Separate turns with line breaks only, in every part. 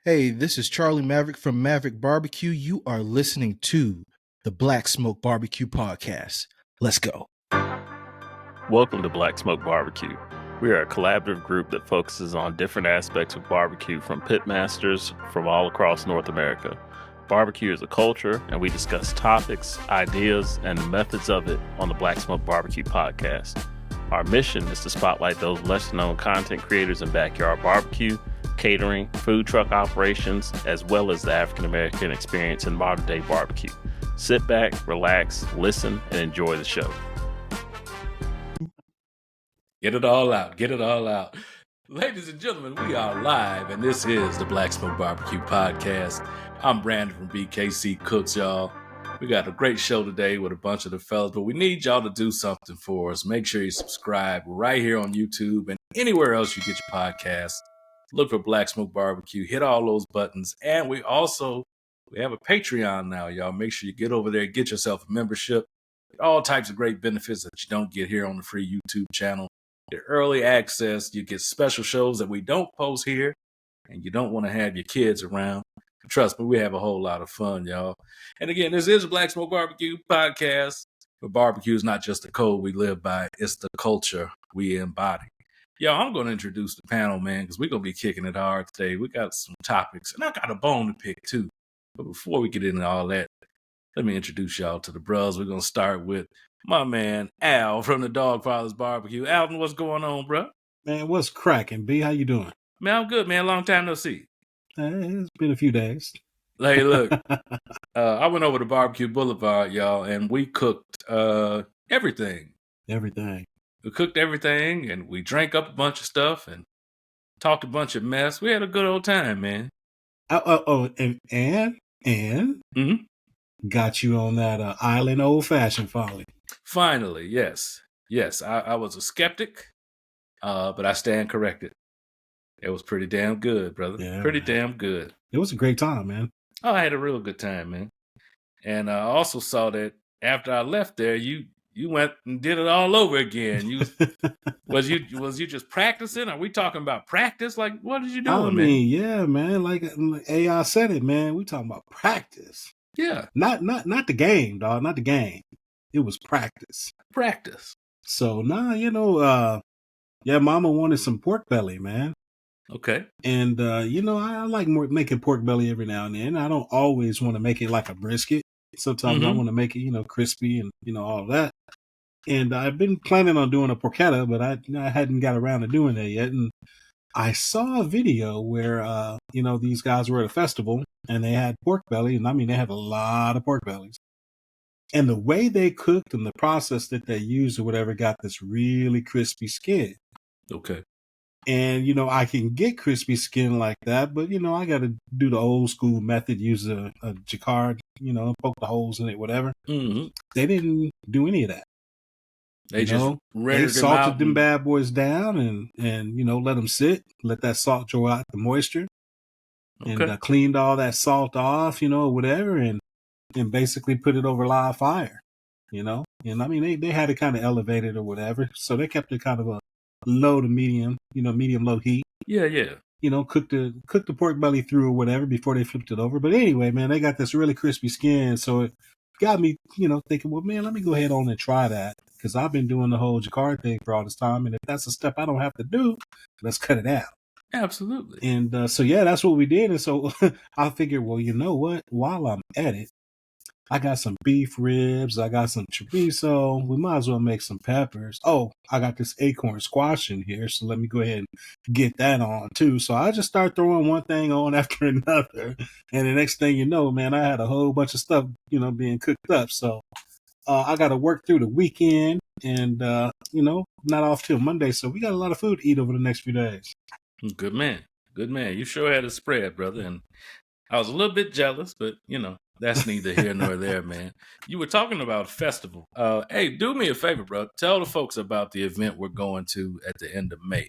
Hey, this is Charlie Maverick from Maverick Barbecue. You are listening to the Black Smoke Barbecue Podcast. Let's go.
Welcome to Black Smoke Barbecue. We are a collaborative group that focuses on different aspects of barbecue from pitmasters from all across North America. Barbecue is a culture, and we discuss topics, ideas, and the methods of it on the Black Smoke Barbecue Podcast. Our mission is to spotlight those lesser-known content creators in backyard barbecue, catering, food truck operations, as well as the African American experience in modern day barbecue. Sit back, relax, listen, and enjoy the show.
Get it all out. Get it all out. Ladies and gentlemen, we are live, and this is the Black Smoke Barbecue Podcast. I'm Brandon from BKC Cooks, y'all. We got a great show today with a bunch of the fellas, but we need y'all to do something for us. Make sure you subscribe right here on YouTube and anywhere else you get your podcasts. Look for Black Smoke Barbecue. Hit all those buttons. And we have a Patreon now, y'all. Make sure you get over there, get yourself a membership. All types of great benefits that you don't get here on the free YouTube channel. Get early access. You get special shows that we don't post here. And you don't want to have your kids around. Trust me, we have a whole lot of fun, y'all. And again, this is a Black Smoke Barbecue Podcast. But barbecue is not just the code we live by. It's the culture we embody. Yo, I'm going to introduce the panel, man, because we're going to be kicking it hard today. We got some topics, and I got a bone to pick, too. But before we get into all that, let me introduce y'all to the bros. We're going to start with my man, Al, from the Dog Fathers Barbecue. Alvin, what's going on, bro?
Man, what's cracking, B? How you doing?
Man, I'm good, man. Long time no see.
It's been a few days.
Hey, look, I went over to Barbecue Boulevard, y'all, and we cooked everything.
Everything.
We cooked everything, and we drank up a bunch of stuff and talked a bunch of mess. We had a good old time, man.
And got you on that island old-fashioned finally.
Finally, yes. Yes, I was a skeptic, but I stand corrected. It was pretty damn good, brother. Yeah, pretty damn good.
It was a great time, man.
Oh, I had a real good time, man. And I also saw that after I left there, you went and did it all over again. Was you just practicing? Are we talking about practice? Like, what did you do?
I mean, yeah, man. Like AI said it, man. We talking about practice.
Yeah.
Not the game, dog. Not the game. It was practice.
Practice.
So Mama wanted some pork belly, man.
Okay.
And I like making pork belly every now and then. I don't always want to make it like a brisket. Sometimes I want to make it, crispy and all that. And I've been planning on doing a porchetta, but I hadn't got around to doing that yet. And I saw a video where, these guys were at a festival and they had pork belly. And I mean, they had a lot of pork bellies. And the way they cooked and the process that they used or whatever got this really crispy skin.
Okay.
And, I can get crispy skin like that, but, I got to do the old school method, use a jacquard, poke the holes in it, whatever.
Mm-hmm.
They didn't do any of that.
They
salted them bad boys down and let them sit, let that salt draw out the moisture, and cleaned all that salt off, whatever, and basically put it over live fire, And I mean, they had it kind of elevated or whatever, so they kept it kind of a low to medium, medium low heat.
Yeah, yeah.
Cook the pork belly through or whatever before they flipped it over. But anyway, man, they got this really crispy skin, so it got me, thinking, well, man, let me go ahead on and try that because I've been doing the whole jacquard thing for all this time, and if that's a step I don't have to do, let's cut it out.
Absolutely.
And that's what we did. And so I figured, well, you know what? While I'm at it, I got some beef ribs. I got some chorizo. We might as well make some peppers. Oh, I got this acorn squash in here. So let me go ahead and get that on too. So I just start throwing one thing on after another. And the next thing you know, man, I had a whole bunch of stuff, being cooked up. So I got to work through the weekend and, not off till Monday. So we got a lot of food to eat over the next few days.
Good man. Good man. You sure had a spread, brother. And I was a little bit jealous, but, that's neither here nor there, man. You were talking about festival. Hey, do me a favor, bro. Tell the folks about the event we're going to at the end of May.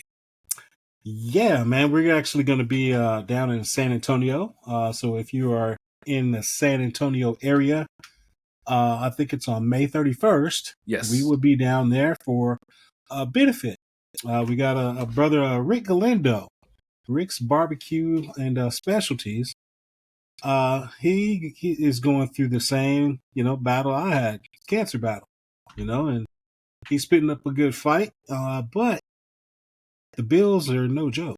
Yeah, man. We're actually going to be down in San Antonio. So if you are in the San Antonio area, I think it's on May 31st.
Yes.
We will be down there for a benefit. We got a brother, Rick Galindo. Rick's Barbecue and Specialties. He is going through the same, battle I had, cancer battle, and he's putting up a good fight. But the bills are no joke.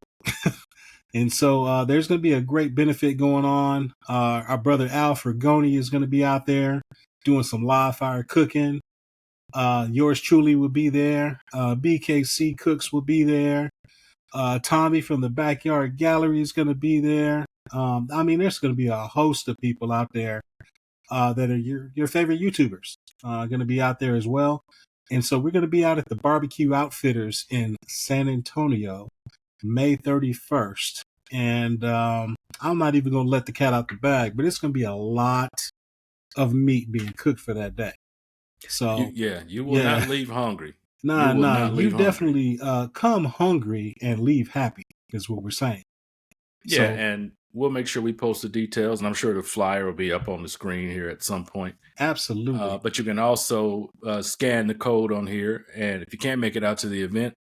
And so there's going to be a great benefit going on. Our brother Al Fergoni is going to be out there doing some live fire cooking. Yours truly will be there. BKC Cooks will be there. Tommy from the Backyard Gallery is going to be there. There's going to be a host of people out there that are your favorite YouTubers going to be out there as well. And so we're going to be out at the Barbecue Outfitters in San Antonio, May 31st. And I'm not even going to let the cat out the bag, but it's going to be a lot of meat being cooked for that day. So
you will not leave hungry.
You definitely come hungry and leave happy is what we're saying.
Yeah, and we'll make sure we post the details, and I'm sure the flyer will be up on the screen here at some point.
Absolutely.
But you can also scan the code on here, and if you can't make it out to the event,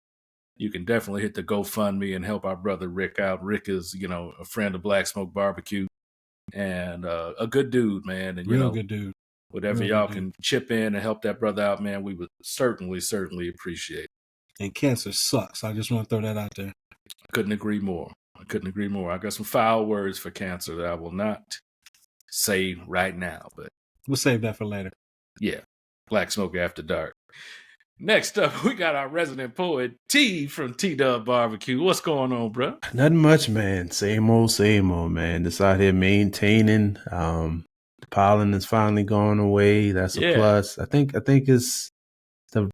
you can definitely hit the GoFundMe and help our brother Rick out. Rick is, a friend of Black Smoke Barbecue and a good dude, man. And
Real good dude.
Whatever y'all can chip in and help that brother out, man, we would certainly appreciate it.
And cancer sucks. I just want to throw that out there.
I couldn't agree more. I got some foul words for cancer that I will not say right now, but
we'll save that for later.
Yeah. Black Smoke After Dark. Next up, we got our resident poet, T from T-Dub Barbecue. What's going on, bro?
Nothing much, man. Same old, man. Just out here maintaining. The pollen is finally going away. That's a plus. I think it's the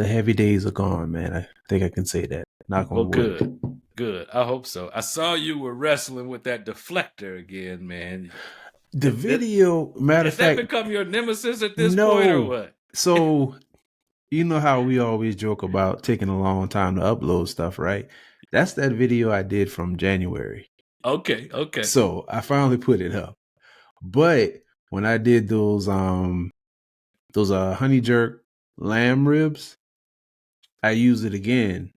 heavy days are gone, man. I think I can say that. Knock on wood.
Good. I hope so. I saw you were wrestling with that deflector again, man.
The video, matter of fact,
that become your nemesis at this point, or what?
So, you know how we always joke about taking a long time to upload stuff, right? That's that video I did from January.
Okay.
So I finally put it up. But when I did those honey jerk lamb ribs, I used it again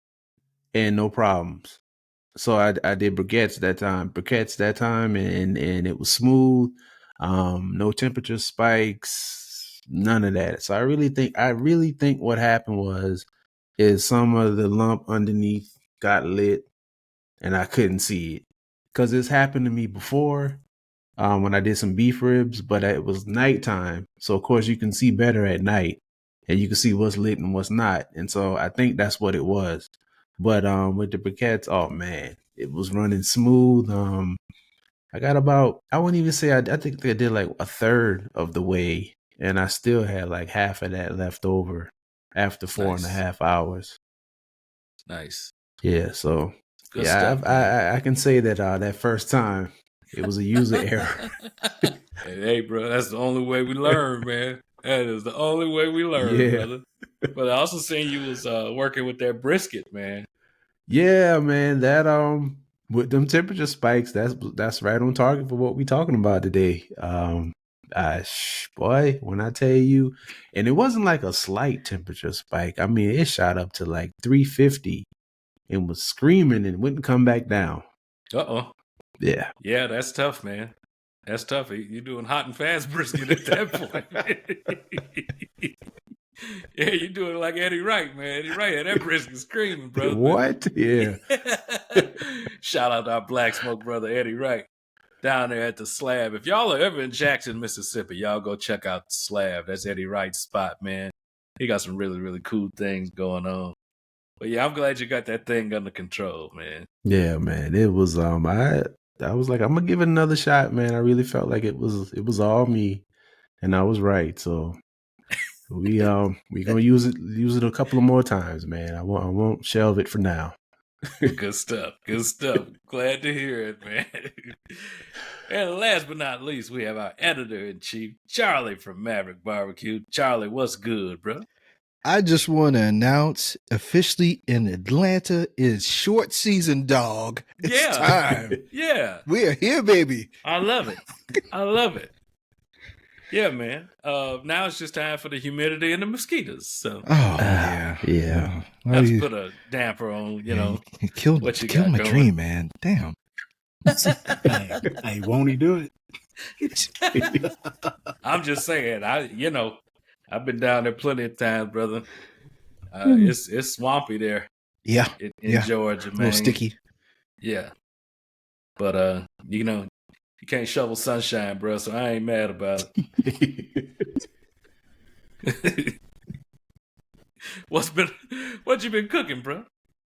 and no problems. So I did briquettes that time and it was smooth. No temperature spikes, none of that. So I really think what happened is some of the lump underneath got lit and I couldn't see it. Cause it's happened to me before. When I did some beef ribs, but it was nighttime. So of course you can see better at night and you can see what's lit and what's not. And so I think that's what it was. But with the briquettes, oh man, it was running smooth. I got I wouldn't even say, I think I did like a third of the way and I still had like half of that left over after 4.5 hours.
Nice.
Yeah. So good stuff, I can say that that first time it was a user error.
Hey, bro, that's the only way we learn, man. That is the only way we learn, brother. But I also seen you was working with that brisket, man.
Yeah, man. That with them temperature spikes, that's right on target for what we talking about today. Boy, when I tell you, and it wasn't like a slight temperature spike. I mean, it shot up to like 350 and was screaming and wouldn't come back down. Yeah.
Yeah, that's tough, man. That's tough. You're doing hot and fast brisket at that point. Yeah, you're doing like Eddie Wright, man. Eddie Wright had that brisket screaming, brother.
What? Yeah.
Shout out to our Black Smoke brother, Eddie Wright, down there at the Slab. If y'all are ever in Jackson, Mississippi, y'all go check out the Slab. That's Eddie Wright's spot, man. He got some really, really cool things going on. But yeah, I'm glad you got that thing under control, man.
Yeah, man. It was I was like, I'm gonna give it another shot, man. I really felt like it was all me, and I was right. So we gonna use it a couple of more times, man. I won't shelve it for now.
Good stuff. Glad to hear it, man. And last but not least, we have our editor-in-chief, Charlie from Maverick Barbecue. Charlie, what's good, bro?
I just want to announce officially in Atlanta is short season, dog. It's time.
Yeah.
We are here, baby.
I love it. Yeah, man. Now it's just time for the humidity and the mosquitoes. So
Oh yeah,
yeah.
Well,
have to
you,
put a damper on,
you killed
what you
killed
got
my
going.
dream, man. Damn.
Hey, won't he do it?
I'm just saying, I've been down there plenty of times, brother. It's swampy there
Yeah,
in Georgia,
a little
man.
sticky.
Yeah. But you can't shovel sunshine, bro, so I ain't mad about it. What you been cooking, bro?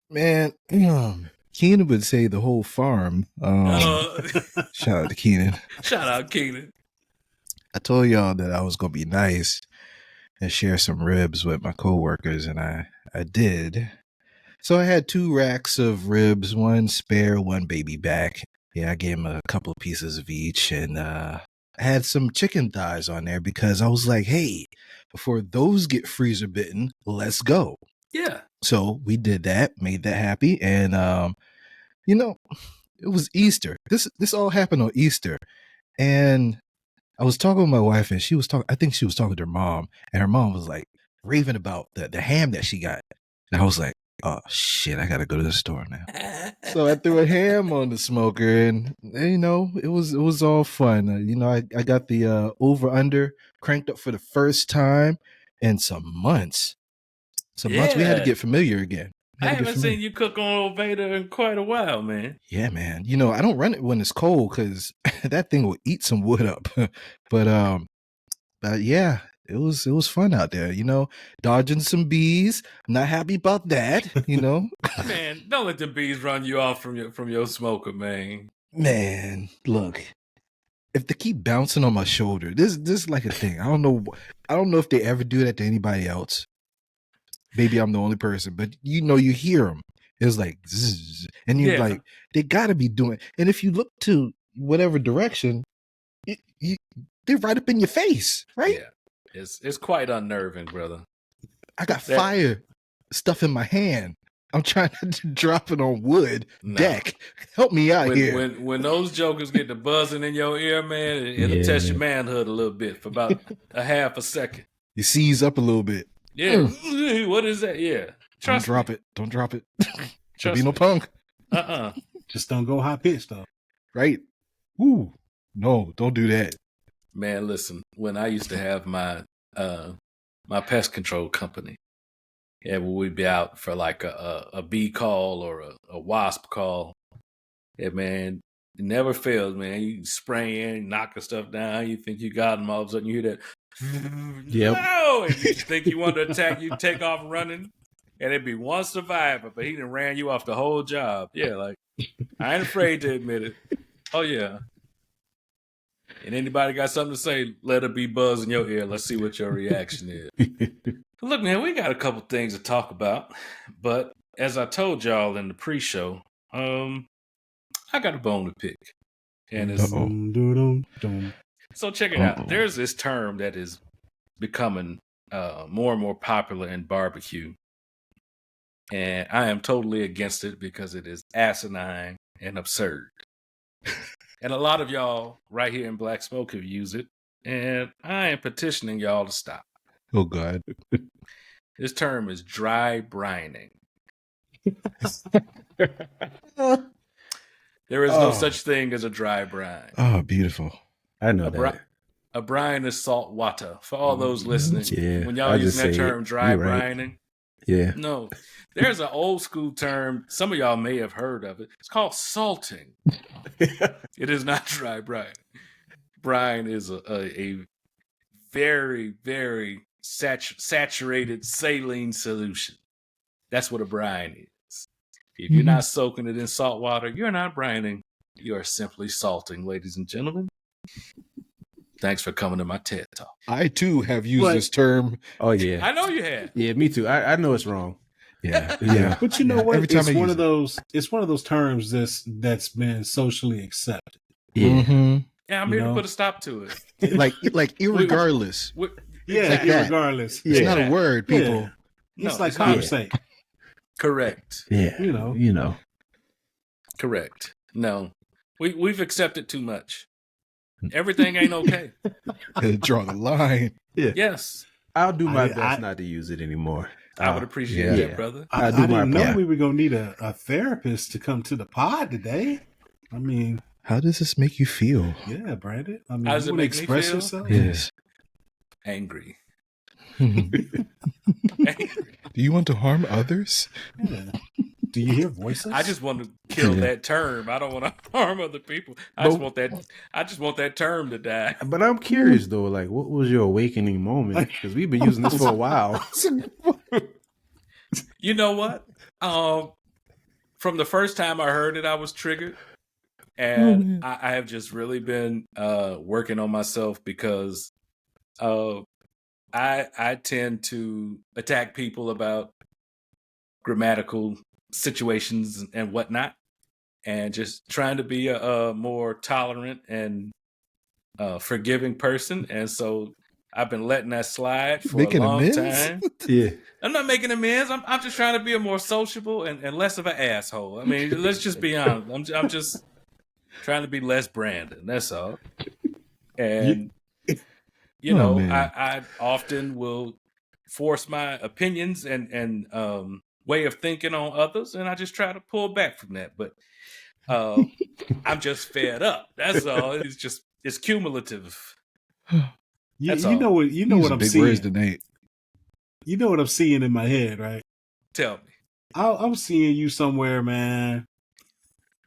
Man, Keenan would say the whole farm. Shout out to Keenan.
Shout out Keenan.
I told y'all that I was gonna be nice and share some ribs with my coworkers, and I did. So I had 2 racks of ribs, 1 spare, 1 baby back. Yeah, I gave him a couple of pieces of each, and I had some chicken thighs on there because I was like, hey, before those get freezer bitten, let's go.
Yeah.
So we did that, made that happy, and it was Easter. This all happened on Easter, and I was talking with my wife, and I think she was talking to her mom, and her mom was like raving about the ham that she got, and I was like, oh shit, I gotta go to the store now. So I threw a ham on the smoker, and it was all fun. I got the over under cranked up for the first time in some months. We had to get familiar again.
I haven't seen you cook on Oveda in quite a while, man.
Yeah, man. I don't run it when it's cold because that thing will eat some wood up. but yeah, it was fun out there. Dodging some bees. Not happy about that.
Man, don't let the bees run you off from your smoker, man.
Man, look. If they keep bouncing on my shoulder, this is like a thing. I don't know if they ever do that to anybody else. Maybe I'm the only person, but you hear them. It's like, zzz, and you're like, they got to be doing. And if you look to whatever direction, they're right up in your face, right?
Yeah, it's quite unnerving, brother.
I got fire stuff in my hand. I'm trying to drop it on wood deck. Help me out here.
When those jokers get the buzzing in your ear, man, it'll test your manhood a little bit for about a half a second.
You seize up a little bit.
Yeah. What is that? Yeah.
Don't drop it. Don't drop it. There'll be no punk.
Just don't go high pitched though.
Right. Ooh. No, don't do that.
Man, listen, when I used to have my my pest control company, when we'd be out for like a bee call or a wasp call, man, it never fails, man. You spraying, knocking stuff down, you think you got them, all of a sudden you hear that.
Yep.
No! And you think you want to attack, you take off running, and it'd be one survivor, but he done ran you off the whole job. Yeah, like, I ain't afraid to admit it. Oh, yeah. And anybody got something to say, let it be buzz in your ear. Let's see what your reaction is. Look, man, we got a couple things to talk about, but as I told y'all in the pre-show, I got a bone to pick. And it's... So check it out. There's this term that is becoming more and more popular in barbecue. And I am totally against it because it is asinine and absurd. And a lot of y'all right here in Black Smoke have used it. And I am petitioning y'all to stop.
Oh, God.
This term is dry brining. There is no such thing as a dry brine.
Oh, beautiful.
I know that.
A brine is salt water. For all those listening, when y'all using that term dry brining,
yeah.
No, there's an old school term. Some of y'all may have heard of it. It's called salting. It is not dry brine. Brine is a very, very saturated saline solution. That's what a brine is. If you're not soaking it in salt water, you're not brining. You are simply salting, ladies and gentlemen. Thanks for coming to my TED Talk.
I, too, have used this term.
Oh, yeah.
I know you have.
Yeah, me too. I know it's wrong.
Yeah.
Yeah.
But you know what?
Every time
it's one of those terms that's been socially accepted.
Yeah.
Mm-hmm.
Yeah, I'm here to put a stop to it.
Like irregardless.
Irregardless.
It's not a word, people.
Yeah. It's like conversate.
Correct.
Yeah. You know.
Correct. No. We've accepted too much. Everything ain't okay.
Draw the line.
Yeah.
Yes.
I'll do my
I-
best
I-
not to use it anymore.
I would appreciate
yeah.
that, brother.
I
I
do my
didn't know
part.
we were gonna need a therapist to come to the pod today. I mean,
How does this make you feel?
yeah, Brandon. I mean,
How does
you
it
want to
make me
express
feel?
yourself?
Yes.
Angry.
Do
Angry.
you want to harm others?
Yeah. Do you hear voices?
I just want to kill
Yeah.
that term. I don't want to harm other people. I just want that term to die.
But I'm curious though, like, what was your awakening moment? Because we've been using this for a while.
You know what? From the first time I heard it, I was triggered. And I have just really been working on myself because I tend to attack people about grammatical situations and whatnot, and just trying to be a more tolerant and forgiving person. And so I've been letting that slide for
Making
a long
amends?
time.
Yeah.
I'm not making amends. I'm just trying to be a more sociable and less of an asshole. I mean, let's just be honest. I'm just trying to be less Brandon. That's all. And you know,
man.
I often will force my opinions and way of thinking on others, and I just try to pull back from that. But I'm just fed up. That's all. It's cumulative. That's all.
You know what
Using
I'm
big
seeing.
words tonight.
You know what I'm seeing in my head, right?
Tell me.
I'm seeing you somewhere, man.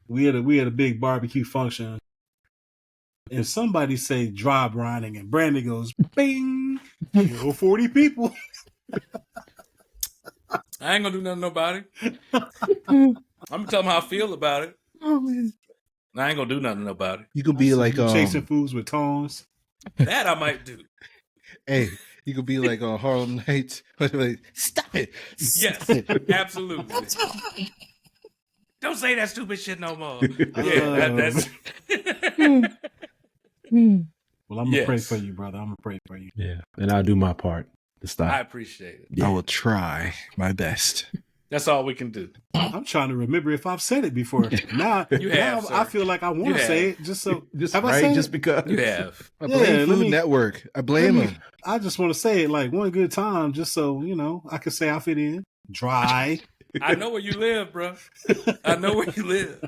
We had a big barbecue function, and somebody say dry brining, and Brandon goes, "Bing, 40 people."
I ain't gonna do nothing to nobody. I'm gonna tell them how I feel about it.
Oh man.
I ain't gonna do nothing to nobody.
You could be like
chasing foods with tongs.
That I might do.
hey, you could be like on Harlem Nights. Like, stop it.
Yes,
Stop it.
absolutely. Don't say that stupid shit no more. That's.
Well, I'm gonna pray
Yes.
for you, brother. I'm gonna pray for you.
Yeah. And I'll do my part to
I
stop.
appreciate it.
Yeah.
I will try my best.
That's all we can do.
I'm trying to remember if I've said it before. Now,
You have,
now I
sir.
feel like I want
You
to
have.
say it just so.
Just
have I
right,
said
just
it?
because
You have.
I
Yeah,
blame
let
Food
me-
Network. I blame
let me-
them.
I just want to say it like one good time, just so I can say I fit in. Dry.
I know where you live, bro. I know where you live.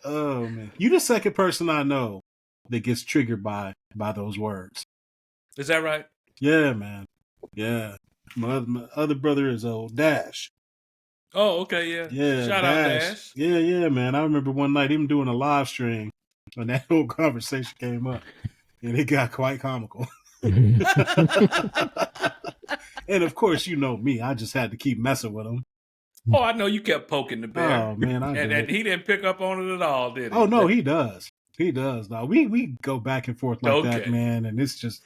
Oh man, you the second person I know that gets triggered by those words.
Is that right?
Yeah, man. Yeah, my other brother is old Dash.
Oh, okay, yeah.
Yeah,
Shout out Dash.
Yeah, man. I remember one night him doing a live stream, and that whole conversation came up, and it got quite comical. And of course, you know me. I just had to keep messing with him.
Oh, I know you kept poking the bear.
Oh man, I
and
did.
he didn't pick up on it at all, did he?
Oh no, he does. He does. Now we go back and forth like that,
Okay.
man, and it's just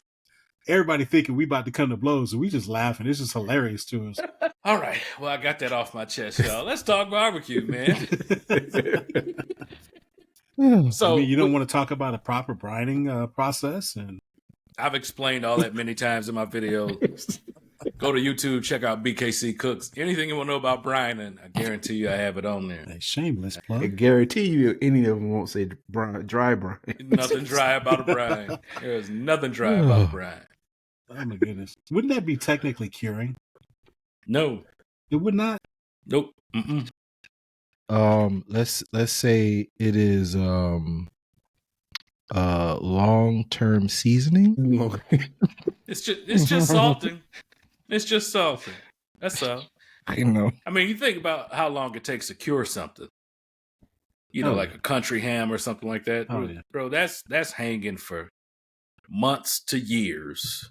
everybody thinking we about to come to blows, and we just laughing. It's just hilarious to us.
All right. Well, I got that off my chest, y'all. Let's talk barbecue, man. So
I mean, you don't want to talk about a proper brining process, and
I've explained all that many times in my video. Go to YouTube, check out BKC Cooks. Anything you want to know about brining, I guarantee you I have it on there.
a shameless
I
plug.
guarantee you any of them won't say dry brine.
Nothing dry about a brine. There's nothing dry about a brine.
Oh my goodness, wouldn't that be technically curing?
No.
It would not.
Nope. Mm-mm.
Let's say it is long-term seasoning.
It's just salting. It's just salting. That's all.
I know.
I mean, you think about how long it takes to cure something. You know,
Oh,
like a country ham or something like that.
Oh, yeah.
Bro, that's hanging for months to years.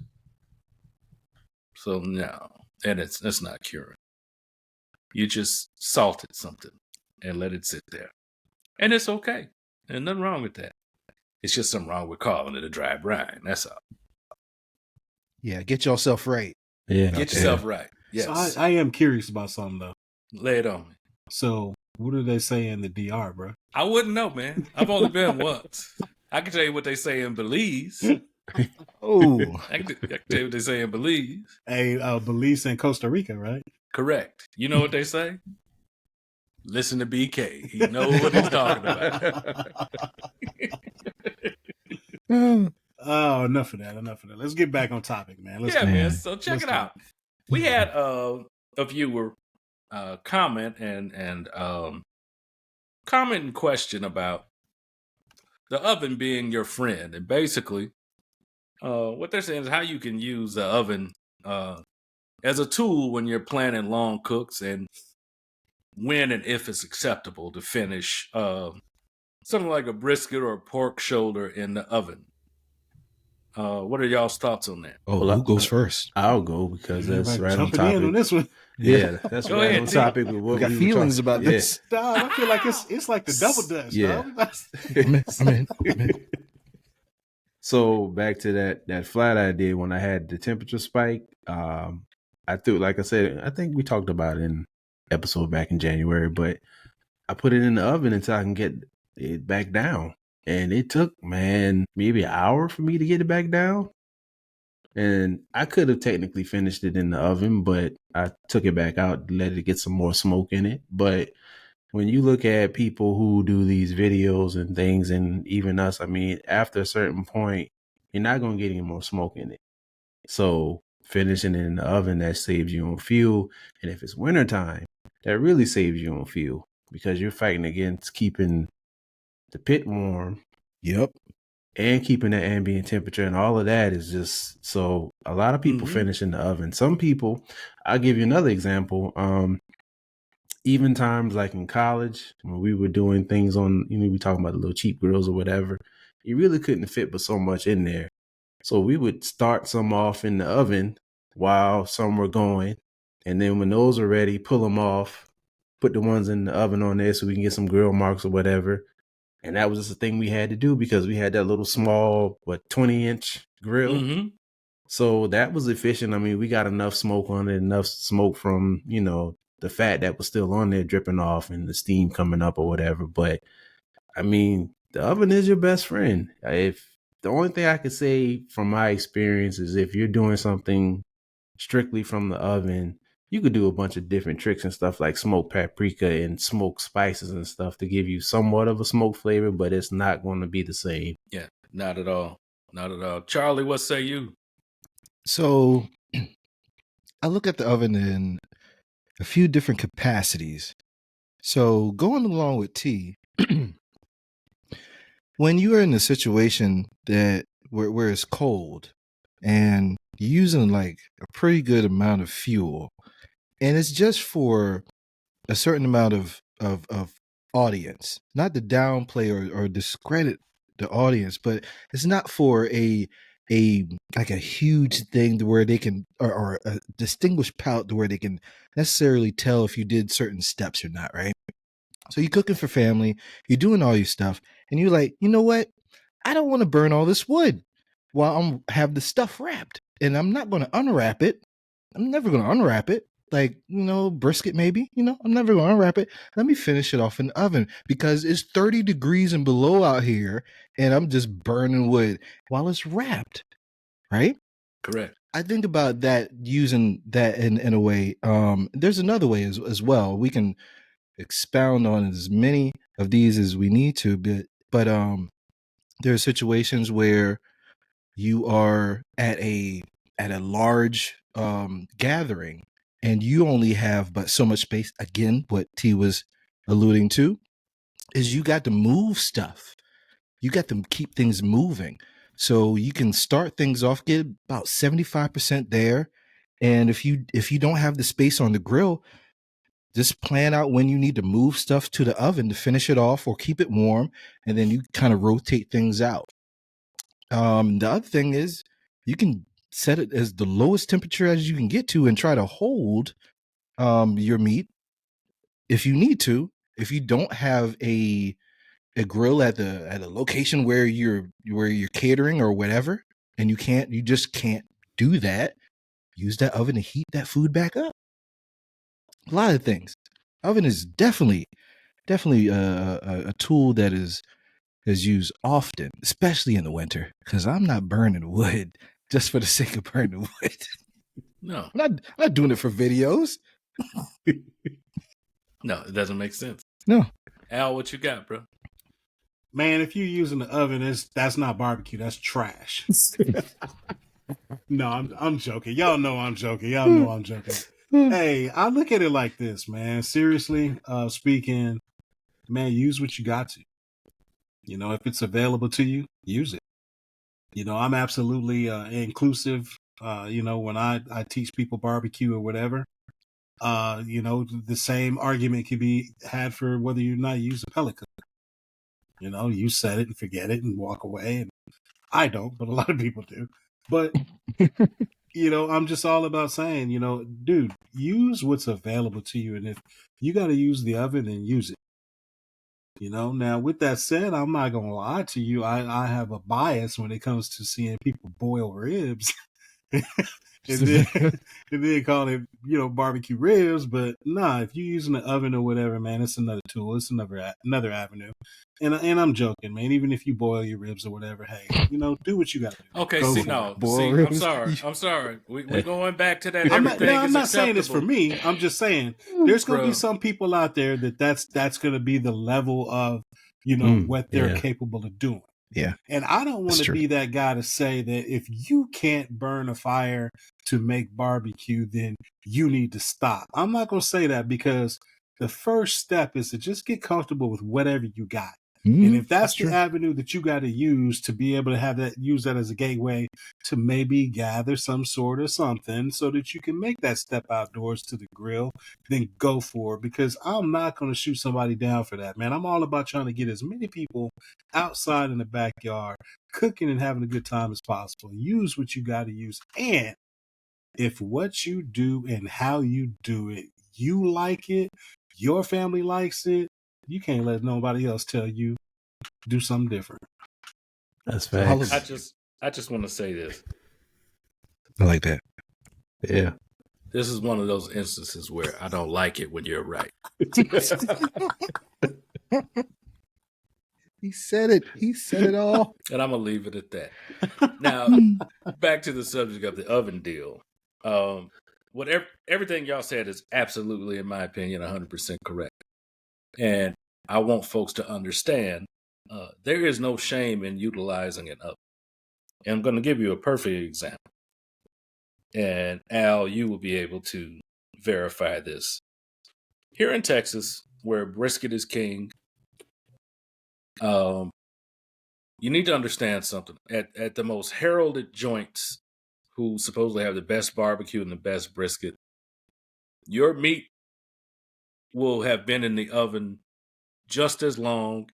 So no, and it's not curing. You just salted something and let it sit there. And it's okay. There's nothing wrong with that. It's just something wrong with calling it a dry brine. That's all.
Yeah, get yourself right.
Yeah.
Get yourself right. Yes.
So I am curious about something though.
Lay it on me.
So what do they say in the DR, bro?
I wouldn't know, man. I've only been once. I can tell you what they say in Belize.
Oh,
I can tell you what they say in Belize.
Hey, Belize and Costa Rica, right?
Correct. You know what they say? Listen to BK. He knows what he's talking about.
Oh, enough of that. Let's get back on topic, man. Let's
Yeah,
go.
man. So check
Let's
it
go.
out. We had a viewer comment and comment and question about the oven being your friend, and basically, what they're saying is how you can use the oven as a tool when you're planning long cooks, and when and if it's acceptable to finish something like a brisket or a pork shoulder in the oven. What are y'all's thoughts on that?
Oh,
Well,
who goes first?
I'll go because that's
Everybody
right on
jumping in on
topic.
this one.
Yeah, that's
Go
right
ahead,
on
T.
topic with
We
what
got
we were
feelings
talking
about
yeah.
this.
Dog, I feel like it's like the double dutch.
Yeah.
Dog.
I'm in.
So back to that flat I did when I had the temperature spike. I threw, like I said, I think we talked about it in episode back in January, but I put it in the oven until I can get it back down. And it took, man, maybe an hour for me to get it back down. And I could have technically finished it in the oven, but I took it back out to let it get some more smoke in it. But when you look at people who do these videos and things, and even us, I mean, after a certain point, you're not going to get any more smoke in it. So finishing it in the oven, that saves you on fuel. And if it's wintertime, that really saves you on fuel because you're fighting against keeping the pit warm
Yep.
and keeping the ambient temperature, and all of that is just, so a lot of people finish in the oven. Some people, I'll give you another example. Even times like in college when we were doing things on, we talking about the little cheap grills or whatever, you really couldn't fit but so much in there. So we would start some off in the oven while some were going. And then when those are ready, pull them off, put the ones in the oven on there so we can get some grill marks or whatever. And that was just a thing we had to do because we had that little small, 20-inch grill.
Mm-hmm.
So that was efficient. I mean, we got enough smoke on it, enough smoke from, the fat that was still on there dripping off and the steam coming up or whatever. But I mean, the oven is your best friend. If the only thing I could say from my experience is if you're doing something strictly from the oven, you could do a bunch of different tricks and stuff like smoke paprika and smoke spices and stuff to give you somewhat of a smoke flavor, but it's not going to be the same.
Yeah, not at all. Not at all. Charlie, what say you?
So I look at the oven in a few different capacities. So going along with T, when you are in a situation where it's cold and you're using like a pretty good amount of fuel, and it's just for a certain amount of audience, not to downplay or discredit the audience, but it's not for a like a huge thing to where they can or a distinguished palate to where they can necessarily tell if you did certain steps or not, right? So you're cooking for family, you're doing all your stuff, and you're like, you know what? I don't want to burn all this wood while I'm have the stuff wrapped, and I'm not going to unwrap it. I'm never going to unwrap it. Like, brisket maybe, I'm never going to unwrap it. Let me finish it off in the oven because it's 30 degrees and below out here, and I'm just burning wood while it's wrapped, right?
Correct.
I think about that, using that in a way. There's another way as well. We can expound on as many of these as we need to, but there are situations where you are at a large gathering and you only have but so much space. Again, what T was alluding to is you got to move stuff. You got to keep things moving. So you can start things off, get about 75% there. And if you don't have the space on the grill, just plan out when you need to move stuff to the oven to finish it off or keep it warm, and then you kind of rotate things out. The other thing is you can set it as the lowest temperature as you can get to and try to hold your meat if you need to. If you don't have a grill at a location where you're catering or whatever, and you just can't do that, use that oven to heat that food back up. A lot of things. Oven is definitely a tool that is used often, especially in the winter, because I'm not burning wood just for the sake of burning wood.
No.
I'm not doing it for videos.
No, it doesn't make sense.
No.
Al, what you got, bro?
Man, if you're using the oven, that's not barbecue. That's trash. No, I'm joking. Y'all know I'm joking. Y'all know I'm joking. Hey, I look at it like this, man. Seriously, speaking, man, use what you got to. You know, if it's available to you, use it. You know, I'm absolutely inclusive. You know, when I teach people barbecue or whatever, you know, the same argument can be had for whether you're not use a pellet cooker. You know, you set it and forget it and walk away. And I don't, but a lot of people do. But you know, I'm just all about saying, you know, dude, use what's available to you. And if you got to use the oven, then use it. You know, now with that said, I'm not going to lie to you. I have a bias when it comes to seeing people boil ribs and then call it, you know, barbecue ribs. But nah, if you're using the oven or whatever, man, it's another tool. It's another avenue. And I'm joking, man. Even if you boil your ribs or whatever, hey, you know, do what you got to do.
Okay,
Go
see,
for
no,
it.
see, I'm sorry. We're going back to that.
I'm
Everything
not
is
saying it's for
acceptable.
me. I'm just saying there's going to be
Bruh.
some people out there that's going to be the level of, you know, what they're
yeah.
capable of doing.
Yeah.
And I don't want
That's
to
true.
be that guy to say that if you can't burn a fire to make barbecue, then you need to stop. I'm not going to say that, because the first step is to just get comfortable with whatever you got. And if that's the
true.
avenue that you got to use to be able to have that, use that as a gateway to maybe gather some sort of something so that you can make that step outdoors to the grill, then go for it. Because I'm not going to shoot somebody down for that, man. I'm all about trying to get as many people outside in the backyard cooking and having a good time as possible. Use what you got to use. And if what you do and how you do it, you like it, your family likes it, you can't let nobody else tell you do something different.
That's
All of
facts.
I just want to say this.
I like that.
Yeah.
This is one of those instances where I don't like it when you're right.
He said it. He said it all.
And I'm going to leave it at that. Now, back to the subject of the oven deal. Everything y'all said is absolutely, in my opinion, 100% correct. And I want folks to understand there is no shame in utilizing an oven. And I'm going to give you a perfect example. And Al, you will be able to verify this. Here in Texas, where brisket is king, you need to understand something. At the most heralded joints, who supposedly have the best barbecue and the best brisket, your meat will have been in the oven just as long,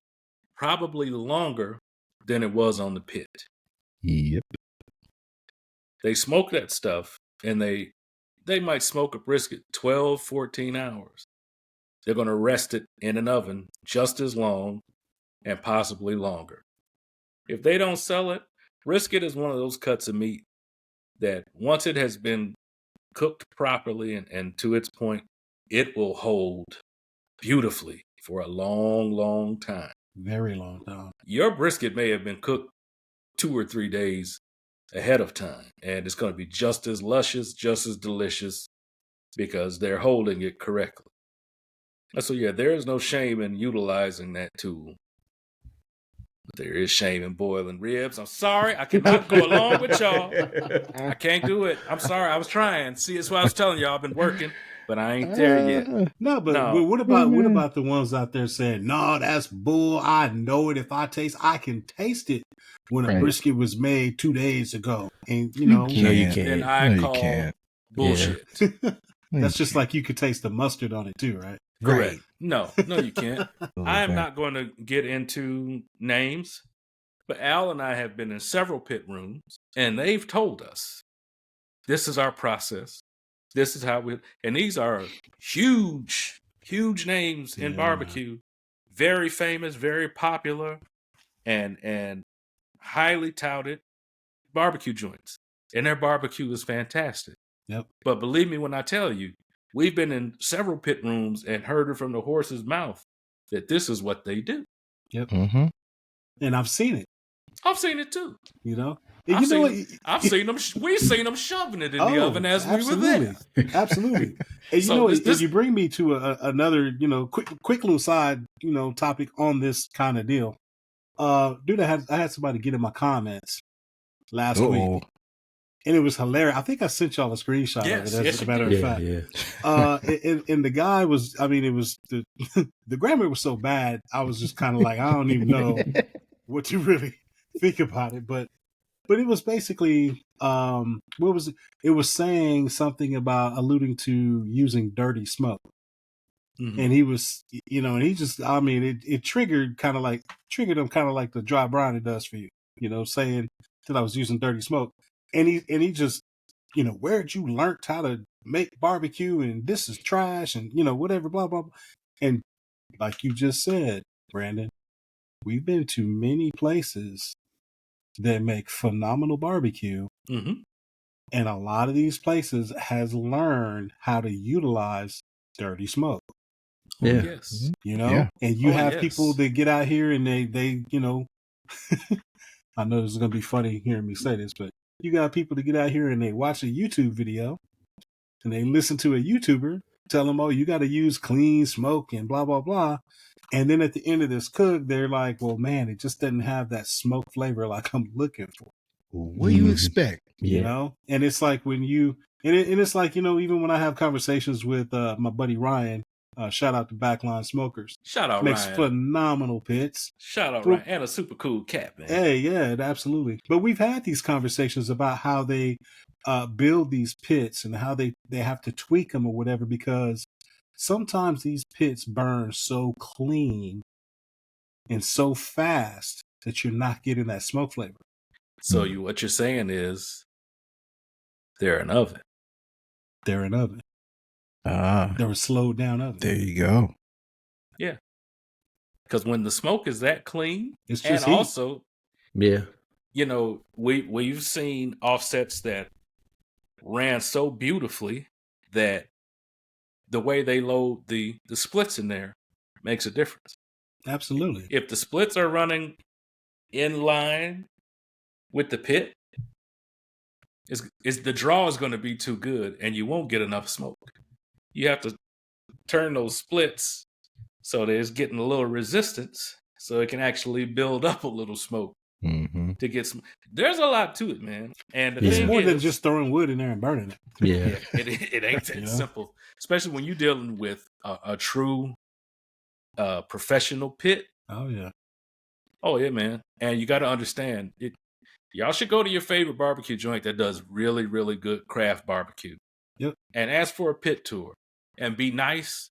probably longer than it was on the pit.
Yep.
They smoke that stuff, and they might smoke a brisket 12, 14 hours. They're going to rest it in an oven just as long and possibly longer. If they don't sell it, brisket is one of those cuts of meat that once it has been cooked properly and to its point, it will hold beautifully for a long, long time.
Very long time.
Your brisket may have been cooked 2 or 3 days ahead of time, and it's going to be just as luscious, just as delicious, because they're holding it correctly. And so, yeah, there is no shame in utilizing that tool. There is shame in boiling ribs. I'm sorry, I cannot go along with y'all. I can't do it. I'm sorry, I was trying. See, that's what I was telling y'all. I've been working, but I ain't there yet.
No, but
No.
what about the ones out there saying, no, that's bull. I know it. If I can taste it when a
Right.
brisket was made 2 days ago. And, you know,
No, you
can't.
can't.
Then I
No, you
call
can't.
bullshit.
that's just like you could taste the mustard on it too, right?
Correct. No, you can't.
Right.
I am not going to get into names, but Al and I have been in several pit rooms, and they've told us this is our process. This is how and these are huge names in
Yeah.
barbecue, very famous, very popular, and highly touted barbecue joints. And their barbecue is fantastic.
Yep.
But believe me when I tell you, we've been in several pit rooms and heard it from the horse's mouth that this is what they do.
Yep.
Mm-hmm.
And I've seen it,
I've seen it too.
you know. And
I've seen them. We've seen them shoving it in the oven as we were there.
Absolutely. And
So
you bring me to another, quick little side, topic on this kind of deal. dude, I had somebody get in my comments last week,
Uh-oh.
and it was hilarious. I think I sent y'all a screenshot
Yes,
of it. As
yes,
a
you
matter
did.
of
Yeah,
fact,
yeah.
and the guy was. I mean, it was the the grammar was so bad. I was just kind of like, I don't even know what to really think about it, but it was basically what was it? It was saying something about alluding to using dirty smoke.
Mhm.
And he was, and he just, I mean, it triggered him kind of like the dry brining does for you, saying that I was using dirty smoke. And he just, where'd you learnt how to make barbecue and this is trash and, whatever, blah, blah, blah. And like you just said, Brandon, we've been to many places that make phenomenal barbecue.
Mhm.
And a lot of these places has learned how to utilize dirty smoke.
Oh,
Yeah.
yes.
Yeah.
And you
Oh,
have
yes.
people that get out here and they I know this is gonna be funny hearing me say this, but you got people that get out here and they watch a YouTube video and they listen to a YouTuber tell them, oh, you got to use clean smoke and blah blah blah, and then at the end of this cook, they're like, well, man, it just doesn't have that smoke flavor like I'm looking for.
What do you expect?
Yeah.
And it's like when you and it's like, even when I have conversations with my buddy Ryan, shout out to Backline Smokers,
Shout out
makes
Ryan.
phenomenal pits.
Shout out
Well,
Ryan. And a super cool cat, man.
Hey, yeah, absolutely. But we've had these conversations about how they build these pits and how they have to tweak them or whatever, because sometimes these pits burn so clean and so fast that you're not getting that smoke flavor.
So what you're saying is they're an oven.
They're an oven.
Ah,
They're a slowed down oven.
there you go.
Yeah. Because when the smoke is that clean,
It's
and
just heat.
also,
Yeah.
we've seen offsets that ran so beautifully that the way they load the splits in there makes a difference.
Absolutely.
If the splits are running in line with the pit, the draw is going to be too good and you won't get enough smoke. You have to turn those splits so that it's getting a little resistance so it can actually build up a little smoke
Mm-hmm.
to get some. There's a lot to it, man. And the
It's
thing
more
is,
than just throwing wood in there and burning it.
Yeah.
it ain't that simple, especially when you're dealing with a true professional pit.
Oh, yeah.
Oh, yeah, man. And you got to understand it. Y'all should go to your favorite barbecue joint that does really, really good craft barbecue.
Yep.
And ask for a pit tour and be nice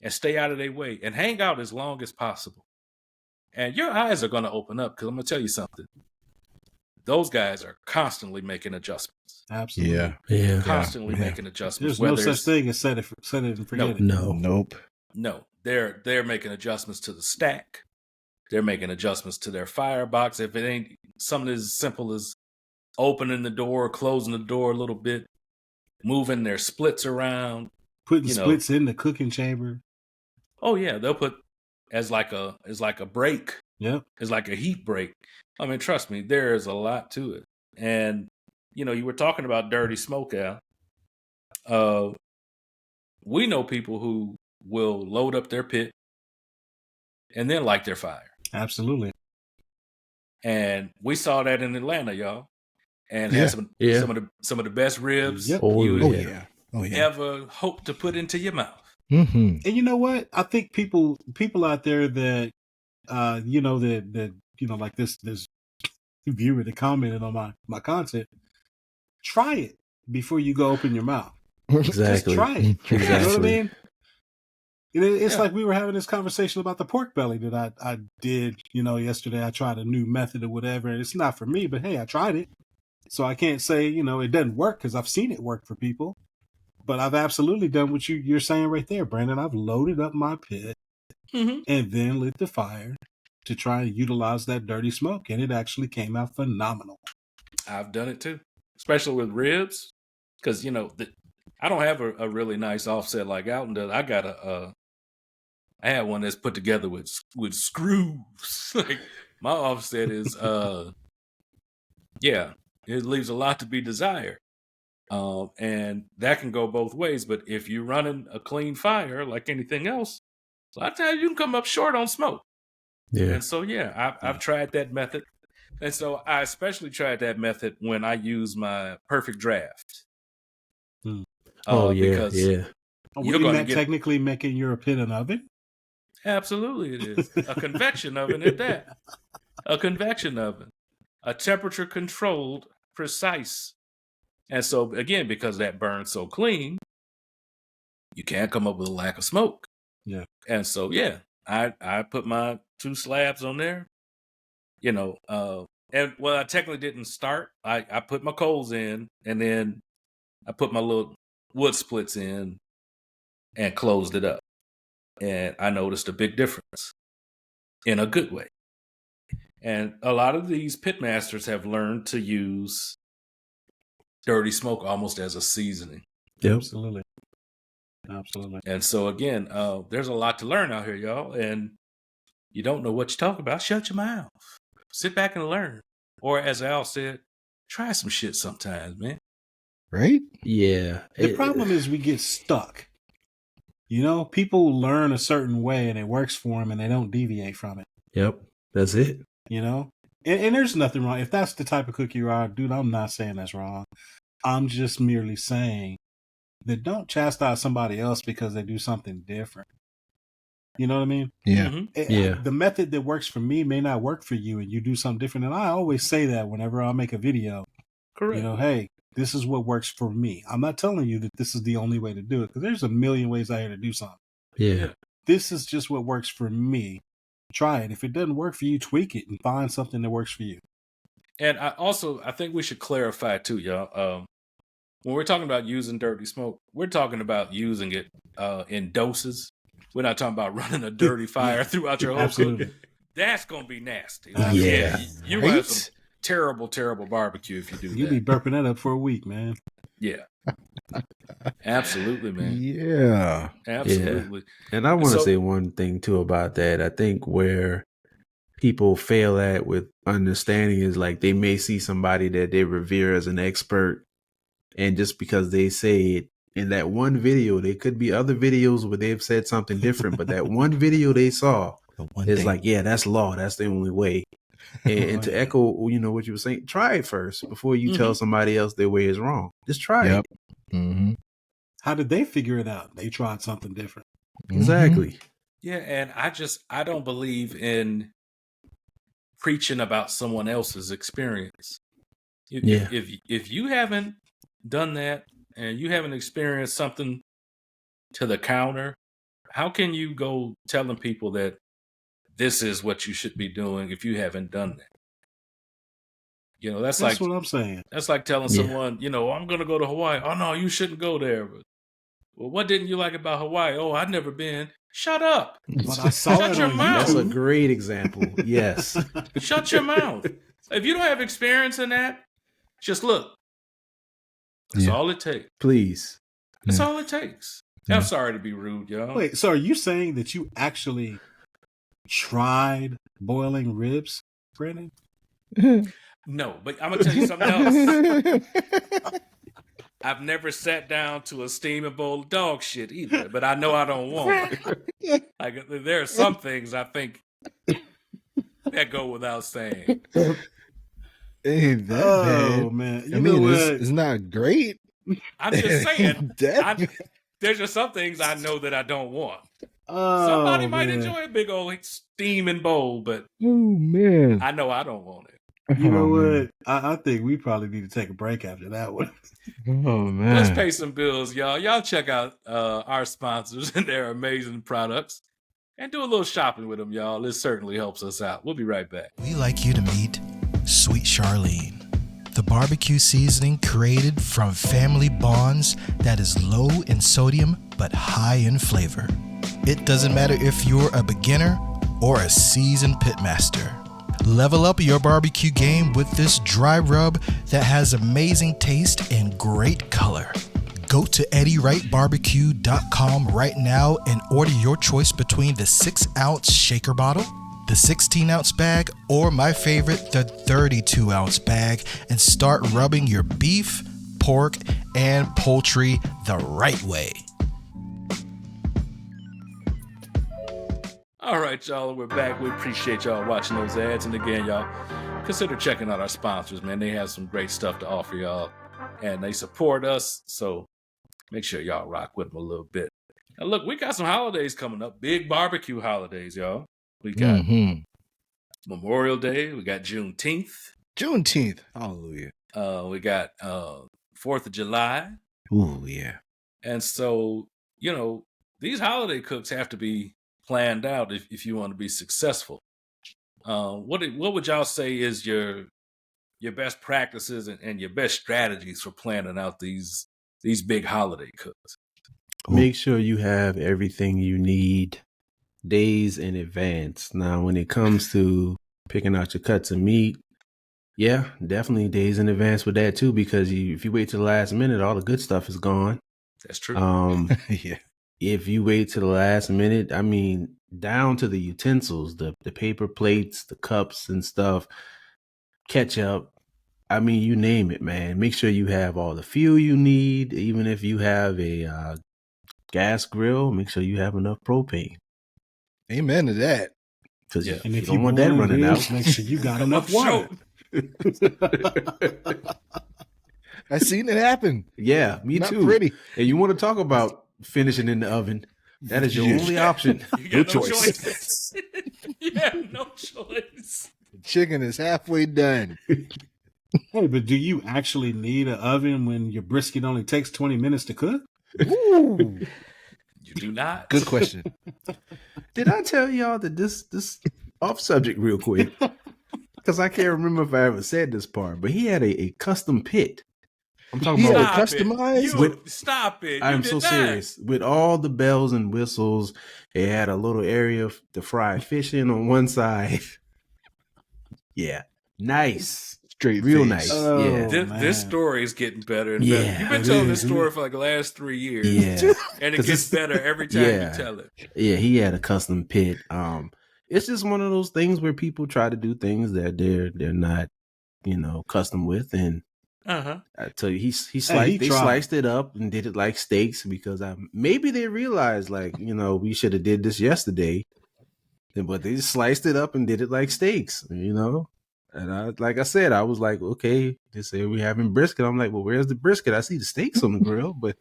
and stay out of their way and hang out as long as possible. And your eyes are going to open up, because I'm going to tell you something. Those guys are constantly making adjustments.
Absolutely.
Yeah.
Yeah.
Constantly
Yeah.
making adjustments.
There's no such thing as set it and forget it.
No.
Nope.
No, they're making adjustments to the stack. They're making adjustments to their firebox. If it ain't something as simple as opening the door, closing the door a little bit, moving their splits around,
Putting splits in the cooking chamber.
Oh yeah, they'll put as like a break.
Yep.
It's like a heat break. I mean, trust me, there is a lot to it. And you were talking about dirty smoke, Al. We know people who will load up their pit and then light their fire.
Absolutely.
And we saw that in Atlanta, y'all. And had some of the best ribs
Yep.
you
Oh yeah.
ever hope to put into your mouth.
Mm-hmm.
And you know what? I think people out there that like this viewer that commented on my content, try it before you go open your mouth.
Exactly.
Just try it.
Exactly.
You know what I mean? It's like we were having this conversation about the pork belly that I did, yesterday. I tried a new method or whatever. It's not for me, but hey, I tried it. So I can't say, it doesn't work, because I've seen it work for people. But I've absolutely done what you're saying right there, Brandon. I've loaded up my pit and then lit the fire to try and utilize that dirty smoke, and it actually came out phenomenal.
I've done it too, especially with ribs, because I don't have a really nice offset like Alton does. I got I had one that's put together with screws. Like my offset is, it leaves a lot to be desired. And that can go both ways. But if you're running a clean fire, like anything else, a lot of times you can come up short on smoke.
Yeah.
And so, yeah, I've tried that method. And so I especially tried that method when I use my perfect draft.
Oh, yeah.
Because
Yeah.
you're going to get
technically making your pit an oven?
absolutely it is a convection oven at that. A convection oven, a temperature controlled, precise. And so again, because that burns so clean, you can't come up with a lack of smoke.
Yeah.
And so yeah, I put my 2 slabs on there, you know, and well, I technically didn't start. I put my coals in, and then I put my little wood splits in and closed it up. And I noticed a big difference in a good way. And a lot of these pitmasters have learned to use dirty smoke almost as a seasoning.
Yep.
Absolutely.
And so again, there's a lot to learn out here, y'all. And you don't know what you're talking about, shut your mouth. Sit back and learn. Or as Al said, try some shit sometimes, man.
Right?
Yeah.
The problem is we get stuck. You know, people learn a certain way and it works for them and they don't deviate from it.
Yep. That's it.
You know? And there's nothing wrong. If that's the type of cook you are, dude, I'm not saying that's wrong. I'm just merely saying that don't chastise somebody else because they do something different. You know what I mean?
Yeah.
Mm-hmm.
Yeah.
The method that works for me may not work for you and you do something different. And I always say that whenever I make a video.
Correct.
You know, hey, this is what works for me. I'm not telling you that this is the only way to do it because there's a million ways out here to do something.
Yeah.
This is just what works for me. Try it. If it doesn't work for you, tweak it and find something that works for you.
And I think we should clarify too, y'all. When we're talking about using dirty smoke, we're talking about using it in doses. We're not talking about running a dirty fire throughout your whole
Absolutely.
cook. That's going to be nasty.
Yeah.
You're going to have some terrible, terrible barbecue if you do
You'll
that.
be burping that up for a week, man.
Yeah. Absolutely, man.
Yeah.
Absolutely.
And I want to
So-
say one thing too about that. I think where people fail at with understanding is like they may see somebody that they revere as an expert, and just because they say it in that one video, there could be other videos where they've said something different, but that one video they saw is like, yeah, that's law. That's the only way. And to echo, you know, what you were saying, try it first before you tell somebody else their way is wrong. Just try it.
Mm-hmm.
How did they figure it out? They tried something different.
Exactly.
Yeah, and I don't believe in preaching about someone else's experience. If you haven't done that and you haven't experienced something to the counter, how can you go telling people that this is what you should be doing if you haven't done that? You know, that's like
what I'm saying.
That's like telling someone, you know, I'm going to go to Hawaii. Oh, no, you shouldn't go there. But, well, what didn't you like about Hawaii? Oh, I've never been. Shut up.
But I saw
Shut
it
your
on
mouth.
That's a
YouTube.
great example. Yes.
Shut your mouth. If you don't have experience in that, just look. That's all it takes.
Please.
That's all it takes. I'm sorry to be rude, y'all.
Wait, so are you saying that you actually tried boiling ribs, Brandon?
No, but I'm going to tell you something else. I've never sat down to a steaming bowl of dog shit either, but I know I don't want it. Like, there are some things I think that go without saying.
Ain't that
Oh,
bad.
man. You
I
know
mean,
what?
it's not great.
I'm just saying,
That-
there's just some things I know that I don't want.
Oh,
Somebody might
man.
enjoy a big old steaming bowl, but
Oh man.
I know I don't want it.
You know
Oh, man.
what? I think we probably need to take a break after that one.
Oh man.
Let's pay some bills, y'all. Y'all check out our sponsors and their amazing products and do a little shopping with them, y'all. This certainly helps us out. We'll be right back.
We'd like you to meet Sweet Charlene, the barbecue seasoning created from family bonds that is low in sodium but high in flavor. It doesn't matter if you're a beginner or a seasoned pitmaster. Level up your barbecue game with this dry rub that has amazing taste and great color. Go to eddywrightbarbecue.com right now and order your choice between the 6-ounce shaker bottle, the 16-ounce bag, or my favorite, the 32-ounce bag, and start rubbing your beef, pork, and poultry the right way.
All right, y'all, we're back. We appreciate y'all watching those ads. And again, y'all, consider checking out our sponsors, man. They have some great stuff to offer y'all, and they support us. So make sure y'all rock with them a little bit. Now, look, we got some holidays coming up. Big barbecue holidays, y'all. We got Memorial Day. We got Juneteenth.
Juneteenth. Hallelujah.
We got 4th of July.
Ooh, yeah.
And so, you know, these holiday cooks have to be planned out if you want to be successful. What would y'all say is your best practices and your best strategies for planning out these big holiday cooks?
Make sure you have everything you need days in advance. Now, when it comes to picking out your cuts of meat, yeah, definitely days in advance with that too, because if you wait till the last minute, all the good stuff is gone.
That's true.
Yeah.
If you wait to the last minute, I mean, down to the utensils, the paper plates, the cups and stuff, ketchup, I mean, you name it, man. Make sure you have all the fuel you need. Even if you have a gas grill, make sure you have enough propane.
Amen to that.
Because
Yeah.
And
you
if
don't
you
want that running out.
make sure you got enough water.
I seen it happen.
Yeah, me
Not
too.
pretty.
And you want to talk about finishing in the oven? That is your only option.
You got
No
no
choice.
choice. You have no choice.
The chicken is halfway done.
Hey, but do you actually need an oven when your brisket only takes 20 minutes to cook?
Ooh.
You do not.
Good question.
Did I tell y'all that this off subject real quick? Because I can't remember if I ever said this part, but he had a custom pit. I'm talking
He had
about
a customized.
Stop it.
I'm
You
so
did not.
serious. With all the bells and whistles, it had a little area to fry fish in on one side. Yeah. Nice.
Straight
Real
face.
nice.
Oh,
Yeah.
This
man.
story is getting better and
Yeah,
better. You've been
it
telling
is,
this story for like the last 3 years.
Yeah.
And it
'Cause
gets
it's-
better every time
yeah.
you tell it.
Yeah, he had a custom pit. It's just one of those things where people try to do things that they're not, custom with. And
Uh-huh.
I tell you,
he
they
tried.
sliced it up and did it like steaks because maybe they realized like, we should have did this yesterday, but they just sliced it up and did it like steaks, And like I said, I was like, okay, they say we're having brisket. I'm like, well, where's the brisket? I see the steaks on the grill, but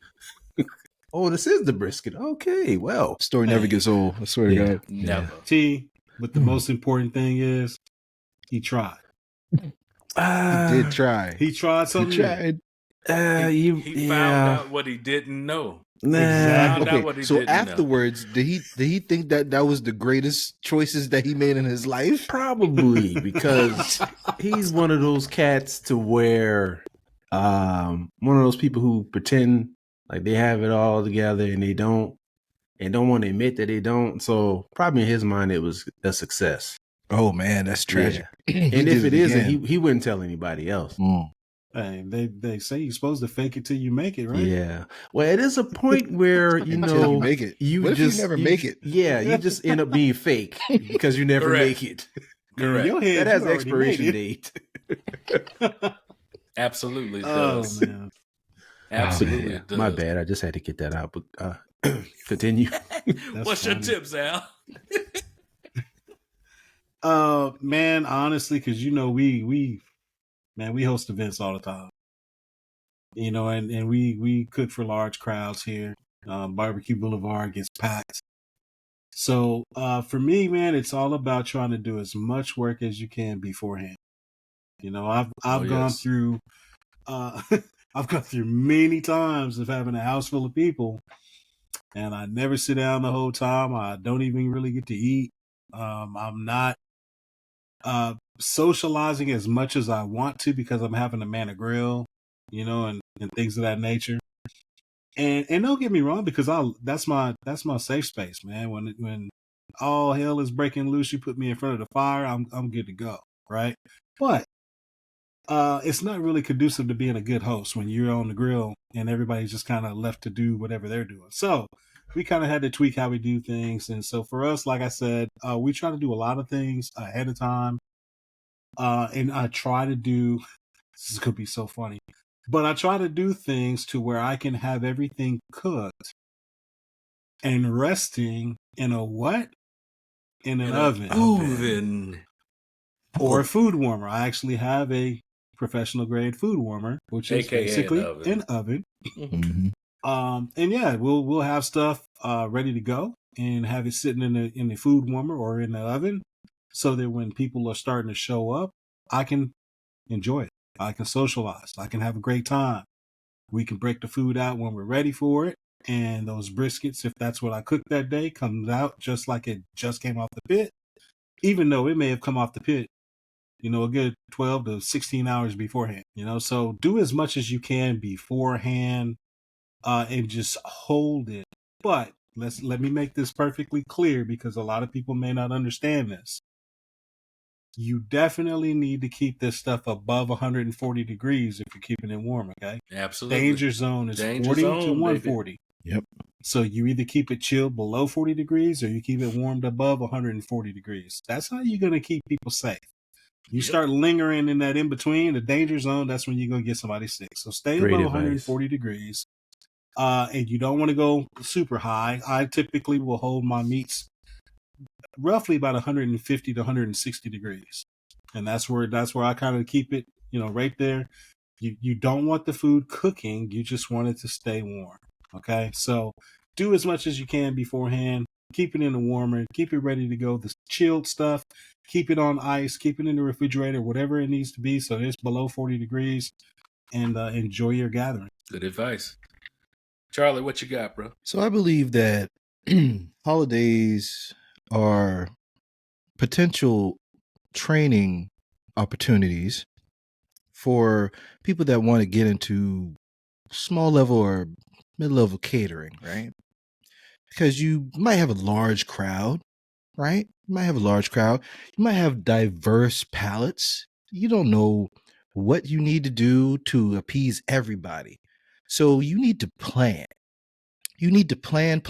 oh, this is the brisket. Okay, well,
Story never gets old. I swear to
yeah,
God.
Never.
But the most important thing is he tried.
He did try.
He tried
He
something.
tried.
He found out what he didn't know.
Nah.
Exactly.
Found out what he
So
didn't know.
afterwards, did he think that was the greatest choices that he made in his life?
Probably because he's one of those cats to where one of those people who pretend like they have it all together and they don't want to admit that they don't. So probably in his mind it was a success.
Oh man, that's tragic.
Yeah. And if it isn't, he wouldn't tell anybody else.
Hey, they say you're supposed to fake it till you make it, right?
Yeah. Well, it is a point where
Until you make it. What if you never make it?
Yeah, you just end up being fake because you never
Correct.
make it.
Correct.
In your head,
That has
you already
expiration
made it.
date.
Absolutely it
Oh
does.
man.
Absolutely it does.
My bad. I just had to get that out. But continue.
What's your
funny.
tips, Al?
Man, honestly, because we host events all the time. And we cook for large crowds here. Barbecue Boulevard gets packed. So for me, man, it's all about trying to do as much work as you can beforehand. I've gone
yes.
through I've gone through many times of having a house full of people, and I never sit down the whole time. I don't even really get to eat. I'm not socializing as much as I want to because I'm having to man a grill, and things of that nature. And don't get me wrong, because that's my safe space, man. When all hell is breaking loose, you put me in front of the fire, I'm good to go, right? But it's not really conducive to being a good host when you're on the grill and everybody's just kind of left to do whatever they're doing. So we kind of had to tweak how we do things. And so for us, like I said, we try to do a lot of things ahead of time. And I try to do, this is going to be so funny, but I try to do things to where I can have everything cooked and resting in a what? in an
In a
oven.
oven.
Or a food warmer. I actually have a professional grade food warmer, which is
AKA
basically
an oven.
an oven.
Mm-hmm.
And yeah, we'll have stuff ready to go and have it sitting in the food warmer or in the oven, so that when people are starting to show up, I can enjoy it. I can socialize. I can have a great time. We can break the food out when we're ready for it, and those briskets, if that's what I cooked that day, comes out just like it just came off the pit, even though it may have come off the pit, a good 12 to 16 hours beforehand. So do as much as you can beforehand, and just hold it. But let me make this perfectly clear, because a lot of people may not understand this. You definitely need to keep this stuff above 140 degrees if you're keeping it warm, okay?
Absolutely.
Danger zone is
Danger
40
zone,
to 140.
Baby. Yep.
So you either keep it chilled below 40 degrees or you keep it warmed above 140 degrees. That's how you're going to keep people safe. You start lingering in that in between, the danger zone, that's when you're going to get somebody sick. So stay
Great
above
advice.
140 degrees. And you don't want to go super high. I typically will hold my meats roughly about 150 to 160 degrees. And that's where I kind of keep it, right there. You don't want the food cooking. You just want it to stay warm. Okay. So do as much as you can beforehand. Keep it in the warmer. Keep it ready to go. The chilled stuff, keep it on ice. Keep it in the refrigerator, whatever it needs to be, so it's below 40 degrees. And enjoy your gathering.
Good advice. Charlie, what you got, bro?
So I believe that holidays are potential training opportunities for people that want to get into small level or mid-level catering, right? Because you might have a large crowd, right? You might have a large crowd. You might have diverse palates. You don't know what you need to do to appease everybody. So you need to plan. You need to plan.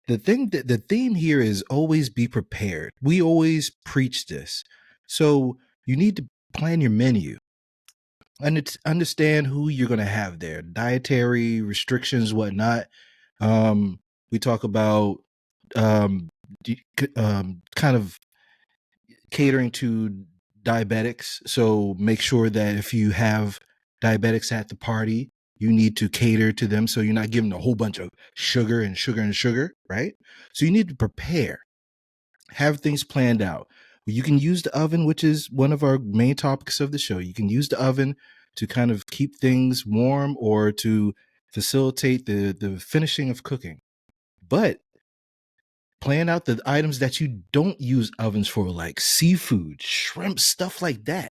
The theme here is always be prepared. We always preach this. So you need to plan your menu. Understand who you're going to have there, dietary restrictions, whatnot. We talk about kind of catering to diabetics. So make sure that if you have diabetics at the party, you need to cater to them. So you're not giving a whole bunch of sugar, right? So you need to prepare, have things planned out. You can use the oven, which is one of our main topics of the show. You can use the oven to kind of keep things warm or to facilitate the finishing of cooking. But plan out the items that you don't use ovens for, like seafood, shrimp, stuff like that.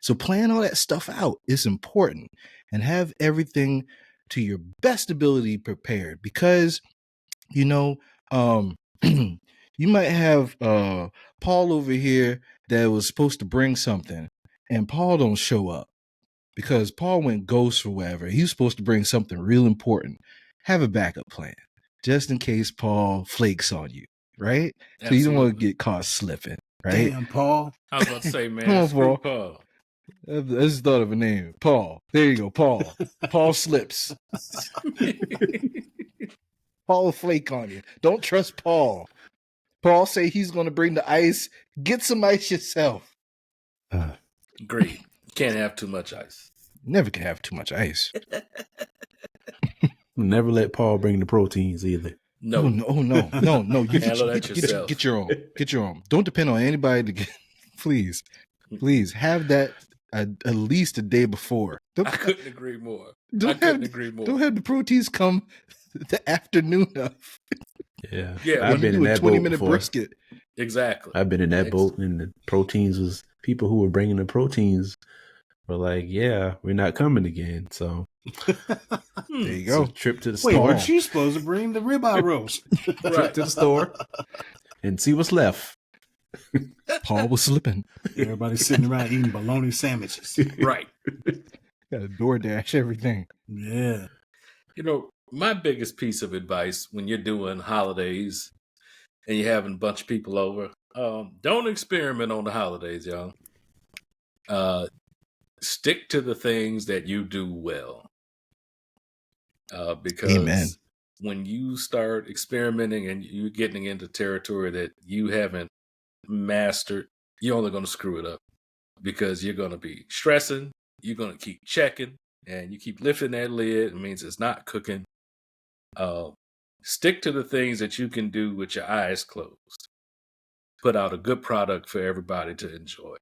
So plan all that stuff out. It's important. And have everything to your best ability prepared, because, you might have Paul over here that was supposed to bring something, and Paul don't show up because Paul went ghost or whatever. He's supposed to bring something real important. Have a backup plan just in case Paul flakes on you, right?
Absolutely.
So you don't want to get caught slipping, right?
Damn, Paul.
I was about to say, man,
Come on,
screw
Paul.
Paul.
I just thought of a name. Paul. There you go, Paul. Paul slips. Paul will flake on you. Don't trust Paul. Paul say he's going to bring the ice. Get some ice yourself.
Agreed. Can't have too much ice.
Never can have too much ice.
Never let Paul bring the proteins either.
No.
No. You
Handle that yourself.
get your own. Get your own. Don't depend on anybody to get. Please have that at least a day before.
I couldn't agree more. Don't
have the proteins come the afternoon of.
Yeah.
I've been in that 20-minute brisket.
Exactly.
I've been in that boat, and the proteins was people who were bringing the proteins were like, yeah, we're not coming again. So
there you go.
So trip to the
Wait,
store.
weren't you supposed to bring the ribeye roast?
Trip to the store and see what's left.
Paul was slipping.
Everybody's sitting around eating bologna sandwiches.
Right.
Got to DoorDash everything.
Yeah.
My biggest piece of advice when you're doing holidays and you're having a bunch of people over, don't experiment on the holidays, y'all. Stick to the things that you do well. Because
Amen.
when you start experimenting and you're getting into territory that you haven't mastered, you're only going to screw it up because you're going to be stressing. You're going to keep checking, and you keep lifting that lid. It means it's not cooking. Stick to the things that you can do with your eyes closed. Put out a good product for everybody to enjoy.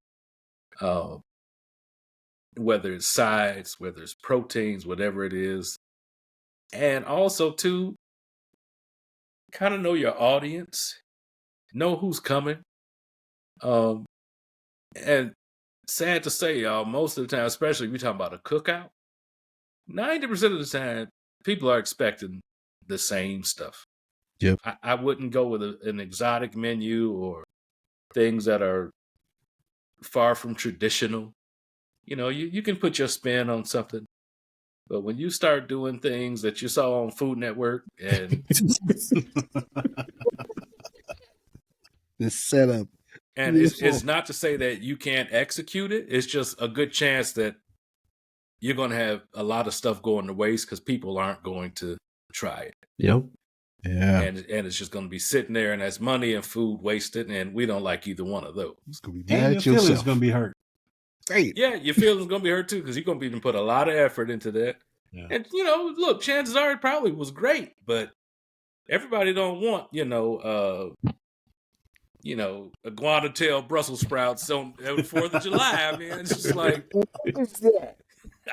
Whether it's sides, whether it's proteins, whatever it is. And also, too, kind of know your audience. Know who's coming. And sad to say, y'all, most of the time, especially if you're talking about a cookout, 90% of the time, people are expecting the same stuff.
Yep.
I wouldn't go with an exotic menu or things that are far from traditional. You know, you can put your spin on something. But when you start doing things that you saw on Food Network and
this setup.
and it's not to say that you can't execute it. It's just a good chance that you're going to have a lot of stuff going to waste because people aren't going to try it.
Yep.
Yeah.
And it's just going to be sitting there, and that's money and food wasted, and we don't like either one of those.
It's gonna be
And
mad
your
at
feelings
yourself.
going to be hurt.
Great.
Yeah, your feelings going to be hurt too because you're going to be put a lot of effort into that.
Yeah.
And, you know, look, chances are it probably was great, but everybody don't want, iguana tail Brussels sprouts on 4th of July. I mean, it's just like,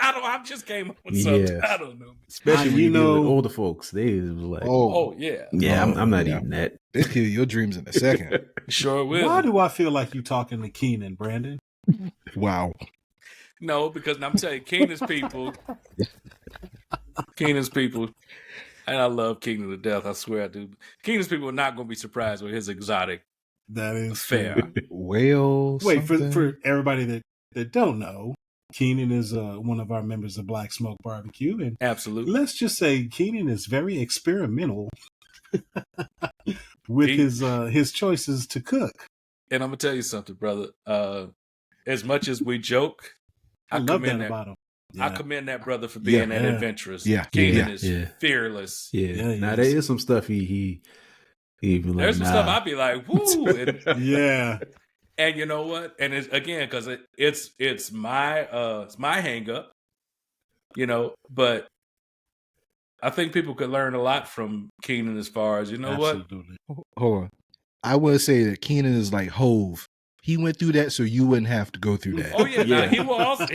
I just came up with something.
Yeah.
I don't know.
Especially when
you
you deal with
know-
older folks. They was like,
Oh, yeah.
yeah, I'm not
yeah.
eating that.
They kill your dreams in a second.
Sure will.
Why do I feel like you talking to Keenan, Brandon?
Wow.
No, because I'm telling you, Keenan's people, and I love Keenan to death, I swear I do. Keenan's people are not going to be surprised with his exotic
That is
fare.
true.
Whale.
Wait,
something?
for everybody that don't know, Keenan is one of our members of Black Smoke Barbecue, and
Absolutely.
let's just say Keenan is very experimental with his choices to cook.
And I'm going to tell you something, brother. As much as we joke,
I love that
commend
about him.
I commend that brother for being that
Yeah.
adventurous.
Yeah.
Keenan
Yeah.
is
Yeah.
fearless.
Yeah.
Yeah,
Now
yes.
there is some stuff he be like,
There's some
nah.
stuff I'd be like, woo.
Yeah,
And you know what? And it's again because it's my hang up, But I think people could learn a lot from Keenan as far as what.
absolutely.
Hold on. I would say that Keenan is like Hove. He went through that so you wouldn't have to go through that.
Oh yeah,
Yeah.
Now he will also.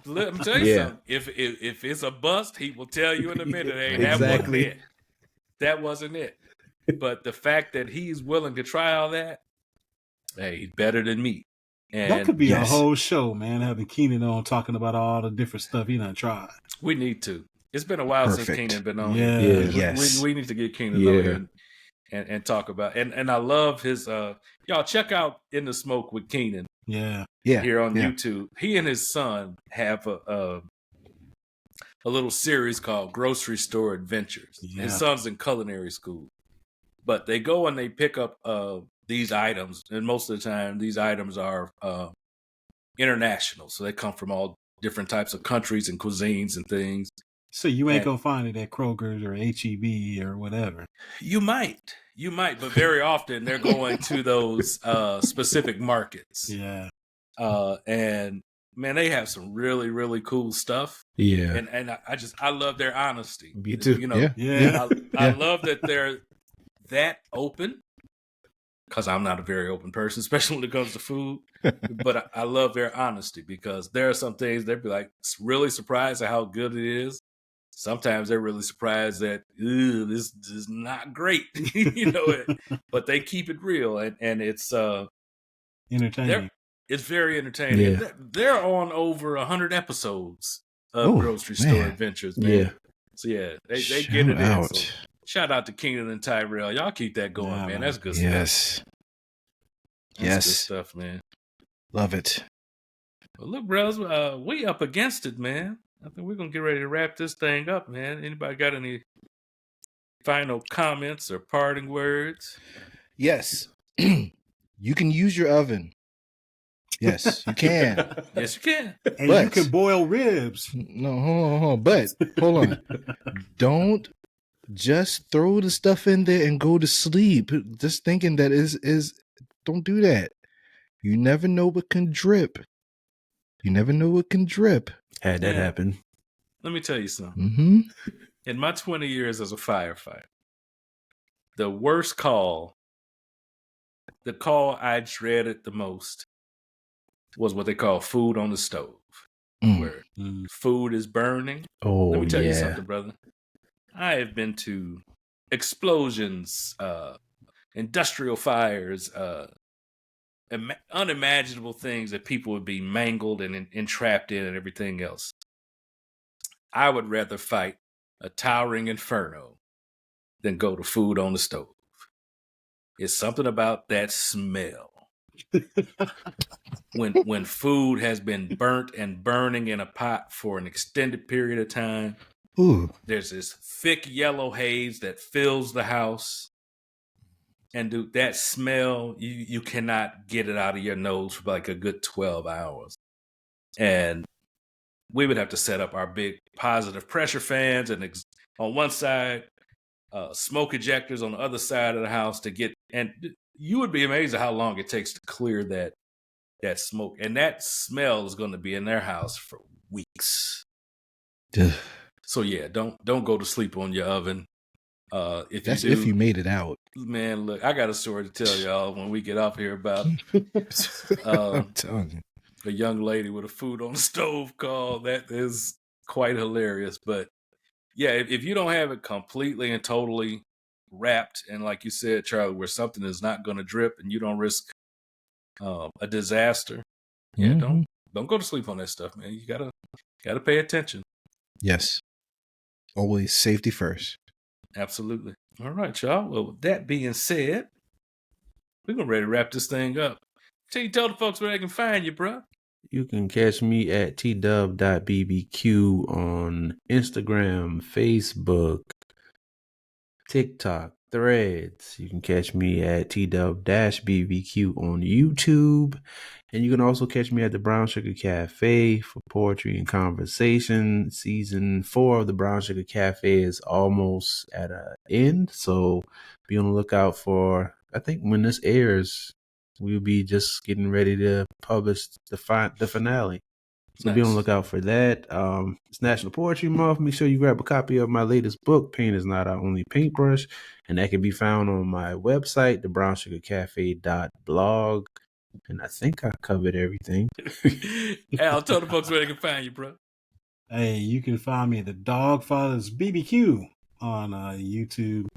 Let me tell you
Yeah.
something. If it's a bust, he will tell you in a minute. Hey,
Exactly.
That wasn't it. But the fact that he's willing to try all that, hey, he's better than me. And
That could be
yes.
a whole show, man. Having Keenan on talking about all the different stuff he done tried.
we need to. It's been a while since
Perfect.
Keenan been on.
Yeah.
here.
Yes.
We need to get Keenan
Yeah.
on here and talk about. And I love his. Y'all check out In the Smoke with Keenan.
Yeah,
Yeah.
Here on
yeah.
YouTube. He and his son have a little series called Grocery Store Adventures.
Yeah.
His son's in culinary school. But they go and they pick up these items, and most of the time these items are international. So they come from all different types of countries and cuisines and things.
so you ain't
And-
gonna find it at Kroger's or HEB or whatever.
You might, but very often they're going to those specific markets.
Yeah,
And man, they have some really, really cool stuff.
Yeah.
And I love their honesty.
Me too.
Yeah.
yeah.
I love that they're that open, because I'm not a very open person, especially when it comes to food. But I love their honesty because there are some things they'd be like really surprised at how good it is. Sometimes they're really surprised that this is not great, But they keep it real, and it's
Entertaining.
it's very entertaining.
Yeah.
They're on over 100 episodes of
Oh,
Grocery Store
man.
Adventures, man.
Yeah.
So yeah, they
Shout
get it
out.
in. So shout out to Keenan and Tyrell. Y'all keep that going,
Yeah,
man.
man.
That's good stuff.
Yes.
That's
Yes.
good stuff, man.
Love it.
Well, look, bros, we up against it, man. I think we're gonna get ready to wrap this thing up, man. Anybody got any final comments or parting words?
Yes. You can use your oven. Yes, you can.
Yes, you can.
And
But-
you can boil ribs.
No, hold on. But hold on. Don't just throw the stuff in there and go to sleep. Just thinking that is don't do that. You never know what can drip. You never know what can drip.
Had that happen.
Let me tell you something.
Mm-hmm.
In my 20 years as a firefighter, the worst call, the call I dreaded the most, was what they call food on the stove, where food is burning.
Oh,
Let me tell you something, brother. I have been to explosions, industrial fires, unimaginable things that people would be mangled and entrapped in and everything else. I would rather fight a towering inferno than go to food on the stove. It's something about that smell. when food has been burnt and burning in a pot for an extended period of time, there's this thick yellow haze that fills the house. And dude, that smell, you cannot get it out of your nose for like a good 12 hours. And we would have to set up our big positive pressure fans and on one side, smoke ejectors on the other side of the house to get, and you would be amazed at how long it takes to clear that smoke. And that smell is going to be in their house for weeks. So yeah, don't go to sleep on your oven. If you
made it out.
Man, look, I got a story to tell y'all when we get off here about
I'm telling you.
A young lady with a food on the stove call. That is quite hilarious. But yeah, if you don't have it completely and totally wrapped, and like you said, Charlie, where something is not going to drip and you don't risk a disaster, don't go to sleep on that stuff, man. You gotta pay attention.
Yes. Always safety first.
Absolutely. All right, y'all. Well, with that being said, we're going to ready to wrap this thing up. Tell the folks where they can find you, bro.
You can catch me at tdub.bbq on Instagram, Facebook, TikTok, Threads. You can catch me at tdub-bbq on YouTube. And you can also catch me at the Brown Sugar Cafe for Poetry and Conversation. Season 4 of the Brown Sugar Cafe is almost at an end. So be on the lookout for, I think when this airs, we'll be just getting ready to publish the finale. So be on the lookout for that. It's National Poetry Month. Make sure you grab a copy of my latest book, Paint is Not Our Only Paintbrush. And that can be found on my website, thebrownsugarcafe.blog. And I think I covered everything.
Al, tell the folks where they can find you, bro.
Hey, you can find me at the Dogfathers BBQ on YouTube,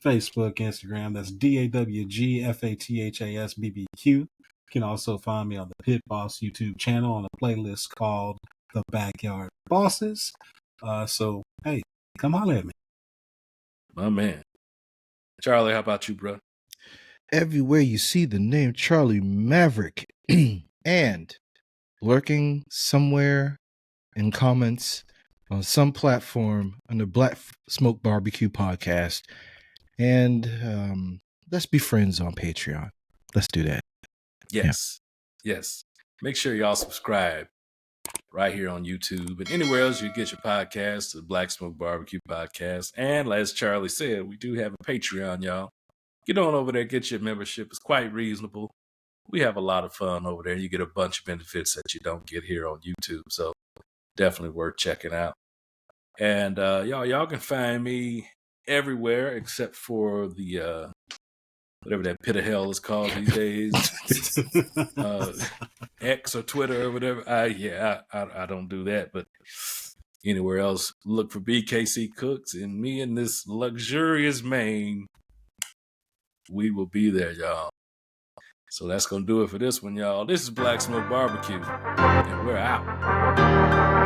Facebook, Instagram. That's DAWGFATHAS BBQ. You can also find me on the Pit Boss YouTube channel on a playlist called The Backyard Bosses. So, hey, come holler at me.
My man. Charlie, how about you, bro?
Everywhere you see the name Charlie Maverick and lurking somewhere in comments on some platform on the Black Smoke Barbecue podcast. And let's be friends on Patreon. Let's do that.
Yes. Yeah. Yes. Make sure y'all subscribe right here on YouTube and anywhere else you get your podcast, the Black Smoke Barbecue podcast. And as Charlie said, we do have a Patreon, y'all. Get on over there, get your membership. It's quite reasonable. We have a lot of fun over there. You get a bunch of benefits that you don't get here on YouTube. So definitely worth checking out. And y'all can find me everywhere except for the whatever that pit of hell is called these days. X or Twitter or whatever. I don't do that. But anywhere else, look for BKC Cooks and me in this luxurious Maine. We will be there, y'all. So that's going to do it for this one, y'all. This is Black Smoke Barbecue, and we're out.